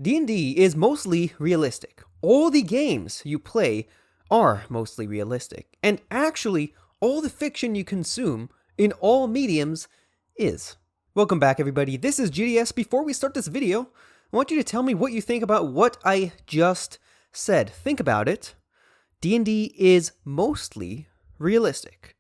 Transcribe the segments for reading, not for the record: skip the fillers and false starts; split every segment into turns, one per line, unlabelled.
D&D is mostly realistic. All the games you play are mostly realistic. And actually, all the fiction you consume in all mediums is. Welcome back, everybody. This is GDS. Before we start this video, I want you to tell me what you think about what I just said. Think about it. D&D is mostly realistic.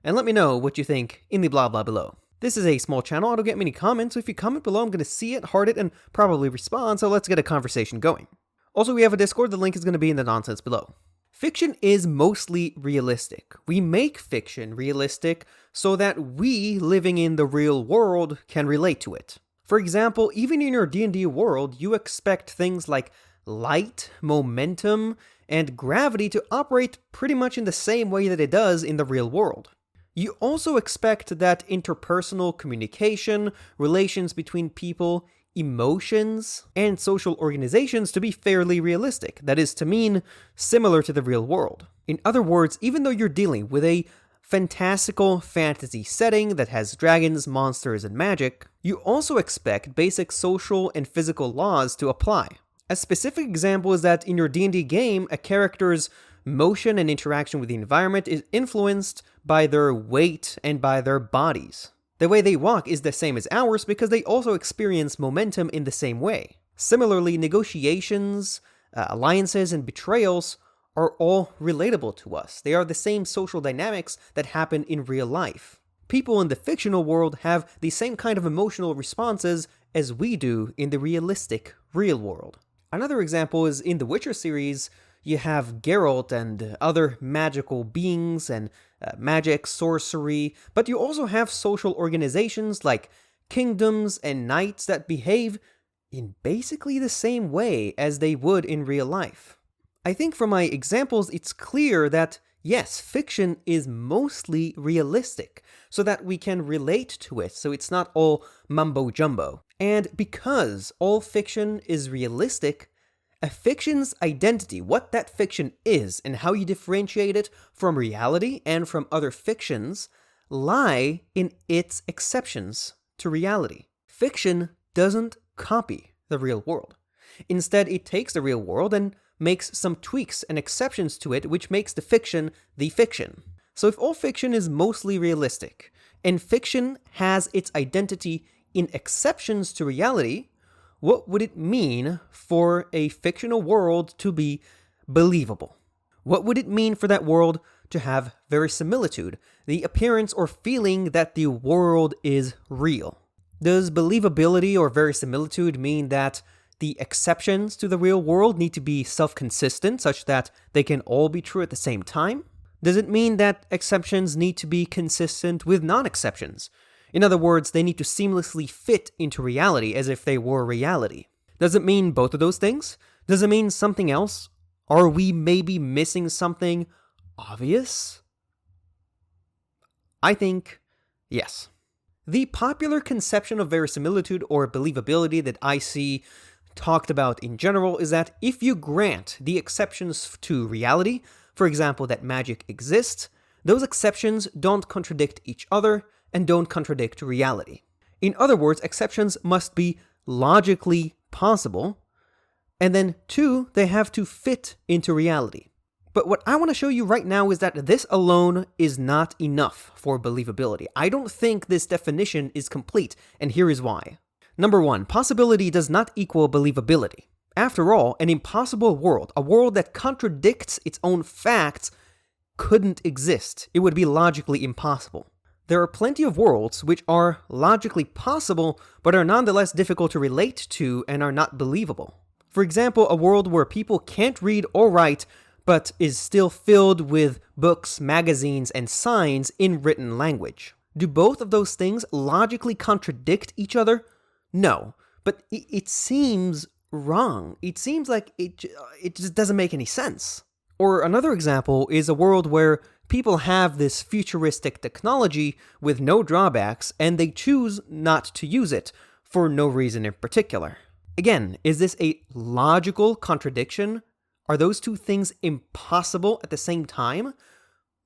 And let me know what you think in the blah blah below. This is a small channel, I don't get many comments, so if you comment below, I'm going to see it, heart it, and probably respond, so let's get a conversation going. Also, we have a Discord, the link is going to be in the nonsense below. Fiction is mostly realistic. We make fiction realistic so that we, living in the real world, can relate to it. For example, even in your D&D world, you expect things like light, momentum, and gravity to operate pretty much in the same way that it does in the real world. You also expect that interpersonal communication, relations between people, emotions, and social organizations to be fairly realistic. That is to mean similar to the real world. In other words, even though you're dealing with a fantastical fantasy setting that has dragons, monsters, and magic, you also expect basic social and physical laws to apply. A specific example is that in your D&D game, a character's motion and interaction with the environment is influenced by their weight and by their bodies. The way they walk is the same as ours because they also experience momentum in the same way. Similarly, negotiations, alliances, and betrayals are all relatable to us. They are the same social dynamics that happen in real life. People in the fictional world have the same kind of emotional responses as we do in the realistic real world. Another example is in the Witcher series, you have Geralt and other magical beings and magic, sorcery, but you also have social organizations like kingdoms and knights that behave in basically the same way as they would in real life. I think from my examples, it's clear that yes, fiction is mostly realistic, so that we can relate to it, so it's not all mumbo-jumbo. And because all fiction is realistic, a fiction's identity, what that fiction is, and how you differentiate it from reality and from other fictions, lie in its exceptions to reality. Fiction doesn't copy the real world. Instead, it takes the real world and makes some tweaks and exceptions to it, which makes the fiction. So if all fiction is mostly realistic, and fiction has its identity in exceptions to reality, what would it mean for a fictional world to be believable? What would it mean for that world to have verisimilitude, the appearance or feeling that the world is real? Does believability or verisimilitude mean that the exceptions to the real world need to be self-consistent such that they can all be true at the same time? Does it mean that exceptions need to be consistent with non-exceptions? In other words, they need to seamlessly fit into reality as if they were reality. Does it mean both of those things? Does it mean something else? Are we maybe missing something obvious? I think yes. The popular conception of verisimilitude or believability that I see talked about in general is that if you grant the exceptions to reality, for example, that magic exists, those exceptions don't contradict each other and don't contradict reality. In other words, exceptions must be logically possible, and then two, they have to fit into reality. But what I want to show you right now is that this alone is not enough for believability. I don't think this definition is complete, and here is why. Number one, possibility does not equal believability. After all, an impossible world, a world that contradicts its own facts, couldn't exist. It would be logically impossible. There are plenty of worlds which are logically possible, but are nonetheless difficult to relate to and are not believable. For example, a world where people can't read or write, but is still filled with books, magazines, and signs in written language. Do both of those things logically contradict each other? No, but it seems wrong. It seems like it just doesn't make any sense. Or another example is a world where people have this futuristic technology with no drawbacks, and they choose not to use it for no reason in particular. Again, is this a logical contradiction? Are those two things impossible at the same time?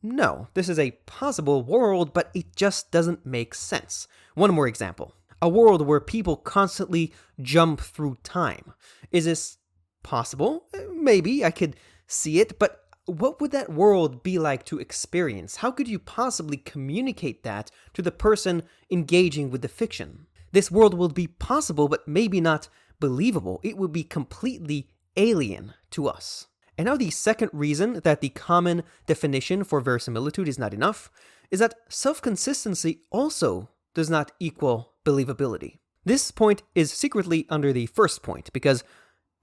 No, this is a possible world, but it just doesn't make sense. One more example. A world where people constantly jump through time. Is this possible? Maybe, I could see it, but what would that world be like to experience? How could you possibly communicate that to the person engaging with the fiction? This world will be possible, but maybe not believable. It would be completely alien to us. And now the second reason that the common definition for verisimilitude is not enough is that self-consistency also does not equal believability. This point is secretly under the first point, because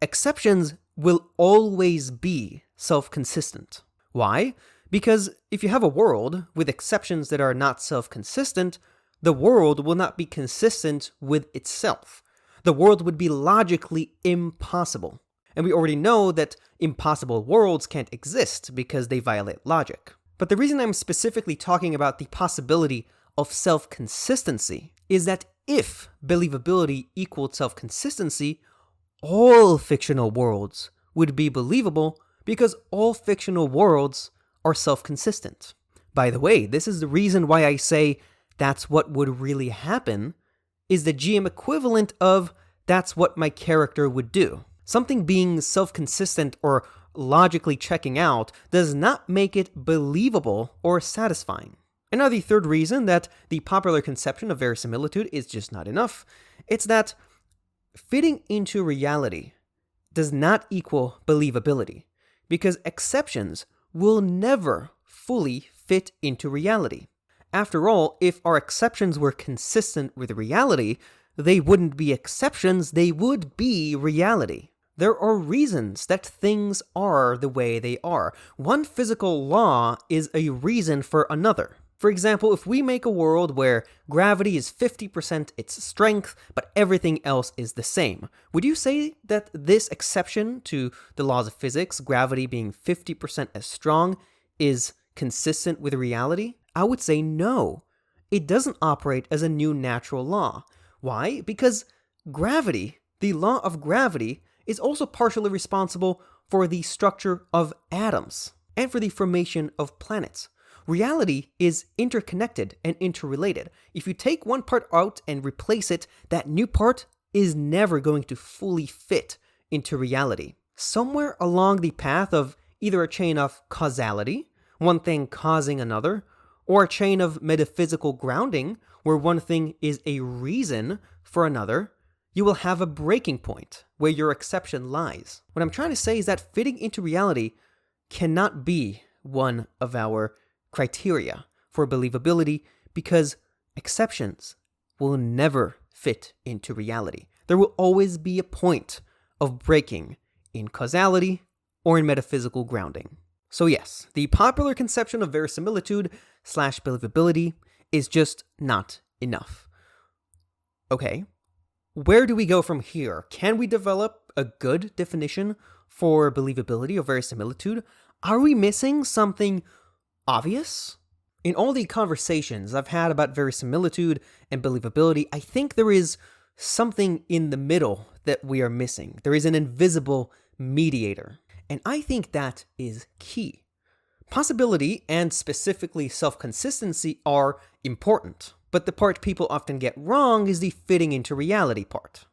exceptions will always be self-consistent. Why? Because if you have a world with exceptions that are not self-consistent, the world will not be consistent with itself. The world would be logically impossible. And we already know that impossible worlds can't exist because they violate logic. But the reason I'm specifically talking about the possibility of self-consistency is that if believability equaled self-consistency, all fictional worlds would be believable because all fictional worlds are self-consistent. By the way, this is the reason why I say that's what would really happen, is the GM equivalent of that's what my character would do. Something being self-consistent or logically checking out does not make it believable or satisfying. And now the third reason that the popular conception of verisimilitude is just not enough, it's that fitting into reality does not equal believability, because exceptions will never fully fit into reality. After all, if our exceptions were consistent with reality, they wouldn't be exceptions, they would be reality. There are reasons that things are the way they are. One physical law is a reason for another. For example, if we make a world where gravity is 50% its strength, but everything else is the same, would you say that this exception to the laws of physics, gravity being 50% as strong, is consistent with reality? I would say no. It doesn't operate as a new natural law. Why? Because gravity, the law of gravity, is also partially responsible for the structure of atoms and for the formation of planets. Reality is interconnected and interrelated. If you take one part out and replace it, that new part is never going to fully fit into reality. Somewhere along the path of either a chain of causality, one thing causing another, or a chain of metaphysical grounding, where one thing is a reason for another, you will have a breaking point where your exception lies. What I'm trying to say is that fitting into reality cannot be one of our criteria for believability, because exceptions will never fit into reality. There will always be a point of breaking in causality or in metaphysical grounding. So yes, the popular conception of verisimilitude / believability is just not enough. Okay, where do we go from here? Can we develop a good definition for believability or verisimilitude? Are we missing something obvious? In all the conversations I've had about verisimilitude and believability, I think there is something in the middle that we are missing. There is an invisible mediator, and I think that is key. Possibility and specifically self-consistency are important, but the part people often get wrong is the fitting into reality part.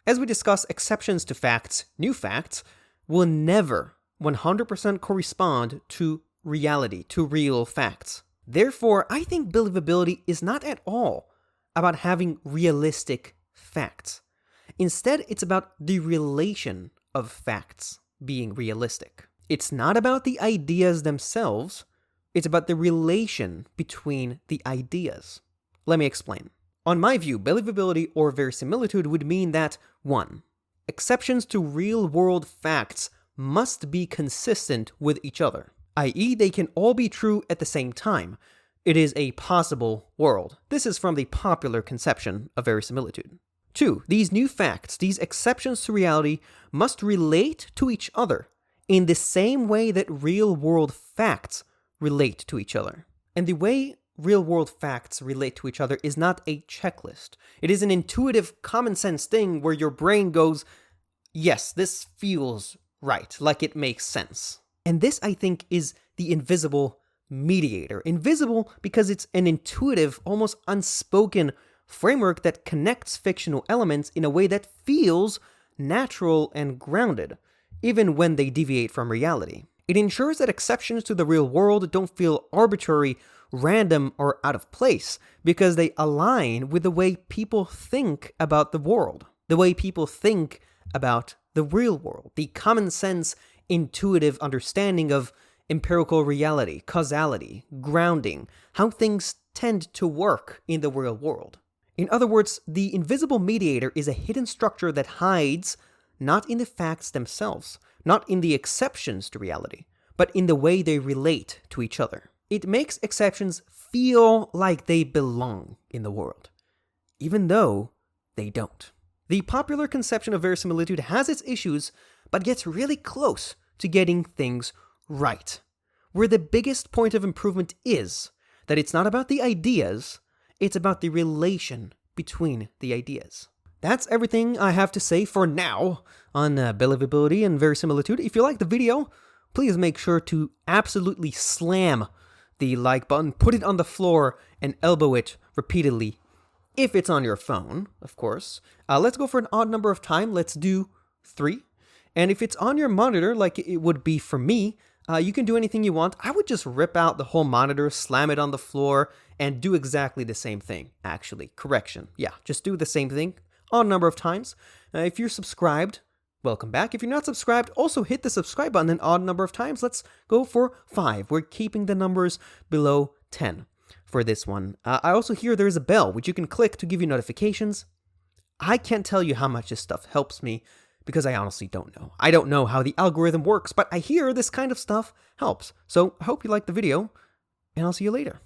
As we discuss exceptions to facts, new facts will never 100% correspond to reality, to real facts. Therefore, I think believability is not at all about having realistic facts. Instead, it's about the relation of facts being realistic. It's not about the ideas themselves, it's about the relation between the ideas. Let me explain. On my view, believability or verisimilitude would mean that 1. Exceptions to real-world facts must be consistent with each other, i.e. they can all be true at the same time. It is a possible world. This is from the popular conception of verisimilitude. 2. These new facts, these exceptions to reality, must relate to each other in the same way that real-world facts relate to each other. And the way real-world facts relate to each other is not a checklist. It is an intuitive, common-sense thing where your brain goes, yes, this feels right, like it makes sense. And this, I think, is the invisible mediator. Invisible because it's an intuitive, almost unspoken framework that connects fictional elements in a way that feels natural and grounded, even when they deviate from reality. It ensures that exceptions to the real world don't feel arbitrary, random, or out of place, because they align with the way people think about the world, the way people think about the real world, the common sense, intuitive understanding of empirical reality, causality, grounding, how things tend to work in the real world. In other words, the invisible mediator is a hidden structure that hides not in the facts themselves, not in the exceptions to reality, but in the way they relate to each other. It makes exceptions feel like they belong in the world, even though they don't. The popular conception of verisimilitude has its issues, but gets really close to getting things right. Where the biggest point of improvement is that it's not about the ideas, it's about the relation between the ideas. That's everything I have to say for now on believability and verisimilitude. If you like the video, please make sure to absolutely slam the like button, put it on the floor, and elbow it repeatedly. If it's on your phone, of course. Let's go for an odd number of time. Let's do 3. And if it's on your monitor, like it would be for me, you can do anything you want. I would just rip out the whole monitor, slam it on the floor, and do exactly the same thing, actually. Correction. Yeah, just do the same thing odd number of times. If you're subscribed, welcome back. If you're not subscribed, also hit the subscribe button an odd number of times. Let's go for 5. We're keeping the numbers below 10 for this one. I also hear there's a bell, which you can click to give you notifications. I can't tell you how much this stuff helps me, because I honestly don't know. I don't know how the algorithm works, but I hear this kind of stuff helps. So I hope you liked the video, and I'll see you later.